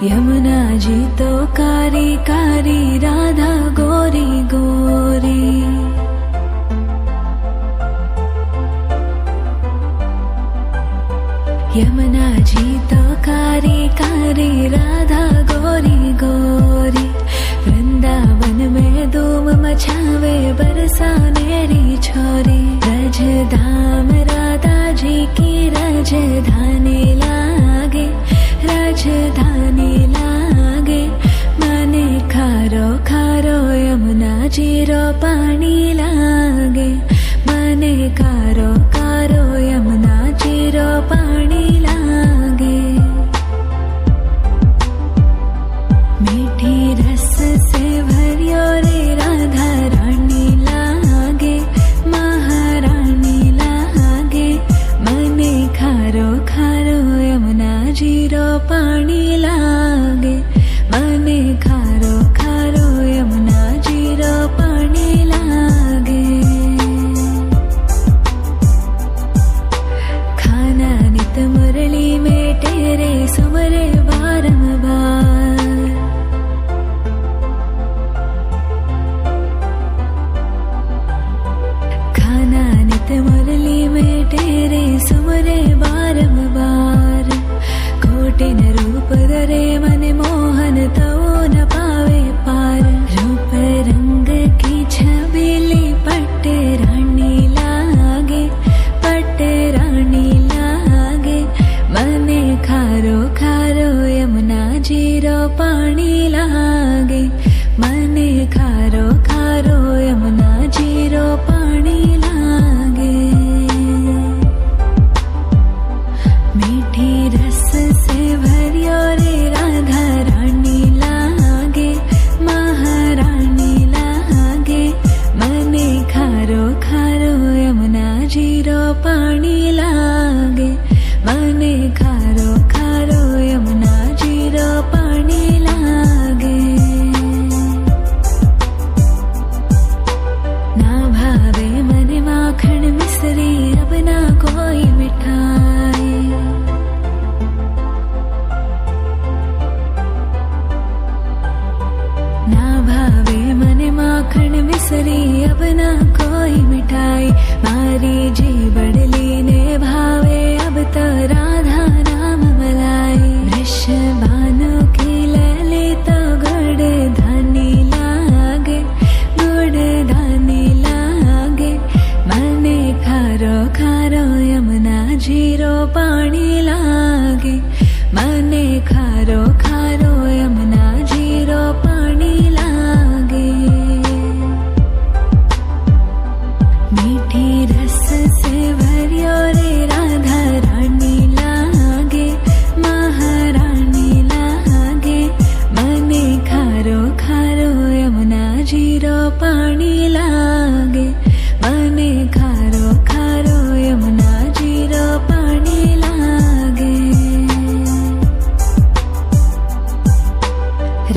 यमुना जी तो कारी कारी, राधा गोरी गोरी। यमुना जी तो कारी कारी, राधा गोरी गोरी। वृंदावन में धूम मचावे, बरसानेरी छोरी। रज धाम राधा जी की राजधानी लागे, राजधानी लागे। मने खारो खारो यमुना जी रो पानी लागे। मने खारो खारो यमुना जी रो पानी लागे। मीठी रस से भरियो रे राधा रानी लागे, महारानी लागे। मने खारो खारो यमुना जी रो पानी लागे। मने खारो खारो यमुना जी रो पानी लागे। खाना नित मुरली में तेरे सुमरे बारंबार। खाना नित मुरली में तेरे सुमरे बारंबार। कोटिन रूप धरे मन मोहन तो न पावे पार। रूप रंग की छबीली पट्टे रानी लागे, पट्टे रानी लागे। मने खारो खारो यमुना जी रो पानी लागे। मने खारो खारो यमुना जी रो पानी लागे। मीठी रस से भरियो रे राधा रानी लागे, महारानी लागे। मने खारो खारो यमुना जी रो पानी लागे। मने खारो खारो यमुना जी रो पानी लागे। ना भावे मने माखन मिश्री, अब ना कोई मिठाई। ना भावे मने माखन मिश्री, अब ना कोई मिठाई। मारी जी बड़ली ने भावे, अब तो राधा नाम मलाई। वृषभानु की लैली तो गुड़ धानी लागे, गुड़ धानी लागे। मने खारो खारो यमुना जी रो पानी लागे। मने खारो खारो यमुना जी रो पानी लागे। मीठी रस से भरियो रे राधा रानी लागे, महारानी लागे। मने खारो खारो यमुना जी रो पानी लागे। मने खारो खारो यमुना जी रो पानी लागे।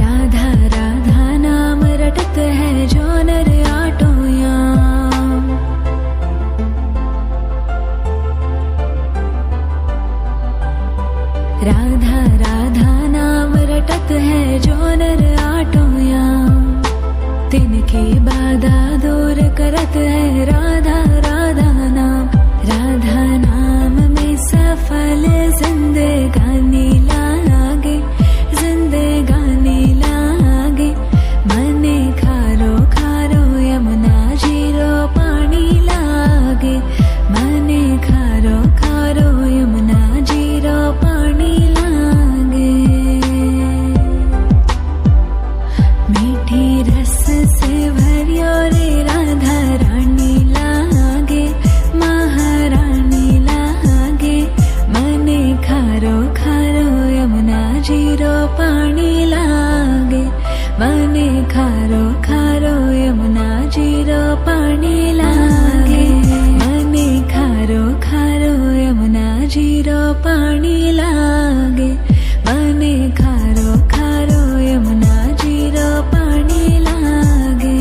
राधा राधा नाम रटत है जो नर आटो याम। राधा राधा नाम रटत है जो नर आटो याम। तिनकी बाधा दूर करत है राधा राधा नाम। राधा नाम में सफल जिंदगानी लागे, जिंदगानी लागे। मने खारो खारो यमुना जी रो पानी लागे। मने खारो खारो यमुना जी रो पानी लागे। मीठी रस से भरियो रे राधा रानी लागे, महारानी लागे। मने खारो खारो यमुना जी रो पानी लागे। मने खारो खारो यमुना जी रो पानी लागे। मने खारो खारो यमुना जी रो पानी लागे। मने खारो खारो यमुना जी रो पानी लागे।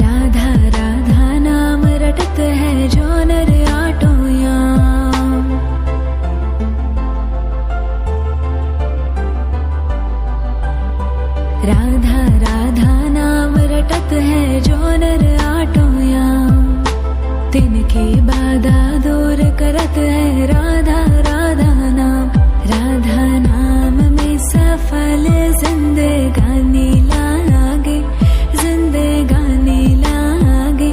राधा राधा नाम रटत है जो नर आटो याम। नर आटो याम। तिनकी बाधा दूर करत है राधा राधा नाम। राधा नाम में सफल जिंदगानी लागे, जिंदगानी लागे।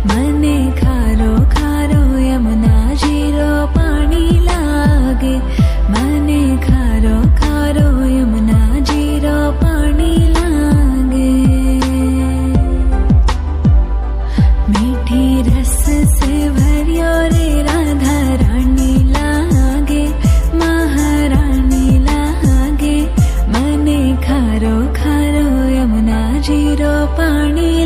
मने खारो खारो यमुना जीरो पानी लागे। मने खारो खारो यमुना जीरो पानी लागे। मीठी रस से भरियो रे राधा रानी लागे, महारानी लागे। मने खारो खारो यमुना जीरो पानी